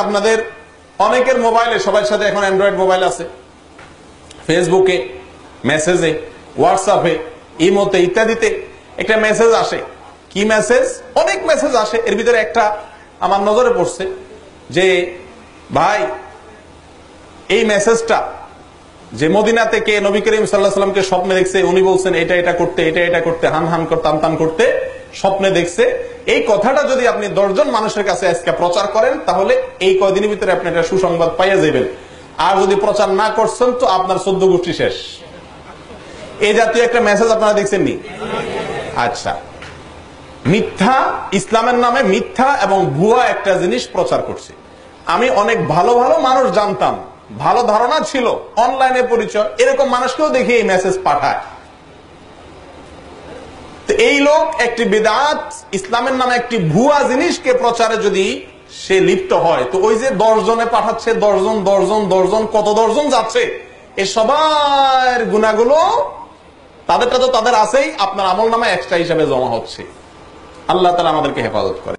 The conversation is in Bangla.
আপনাদের অনেকের মোবাইলে, সবার সাথে এখন অ্যান্ড্রয়েড মোবাইল আছে, ফেসবুকে, মেসেজে, হোয়াটসঅ্যাপে, ইমোতে ইত্যাদিতে একটা মেসেজ আসে। কি মেসেজ? অনেক মেসেজ আসে। এর ভিতরে একটা আমার নজরে পড়ছে যে ভাই এই মেসেজটা যে মদিনা থেকে নবী করিম সাল্লাল্লাহু আলাইহি ওয়াসাল্লামকে স্বপ্নে দেখছে, উনি বলছেন এটা এটা করতে, এটা এটা করতে, হান হান করতে, টান টান করতে স্বপ্নে দেখছে, এই কথাটা যদি আপনি 10 জন মানুষের কাছে আজকে প্রচার করেন তাহলে এই কয়দিনের ভিতরে আপনি একটা সুসংবাদ পাইয়া যাবেন। আর যদি প্রচার না করছেন তো আপনার 14 গোষ্ঠী শেষ। এই জাতীয় একটা মেসেজ আপনারা দেখছেন নি? আচ্ছা, মিথ্যা, ইসলামের নামে মিথ্যা এবং ভুয়া একটা জিনিস প্রচার করছে। আমি অনেক ভালো ভালো মানুষ জানতাম, ভালো ধারণা ছিল, অনলাইনে পরিচয়, এরকম মানুষকেও দেখি এই মেসেজ পাঠায়। তো এই লোক একটি বিদআত, ইসলামের নামে একটি ভুয়া জিনিসকে প্রচারে যদি সে লিপ্ত হয়, তো ওই যে 10 জনে পাঠাচ্ছে, 10 জন কত 10 জন যাচ্ছে, এই সবার গুনাহগুলো তাদেরটা তো তাদের আছেই, আপনার আমল নামা এক্সট্রা হিসাবে জমা হচ্ছে। আল্লাহ তাআলা আমাদেরকে হেফাজত করে।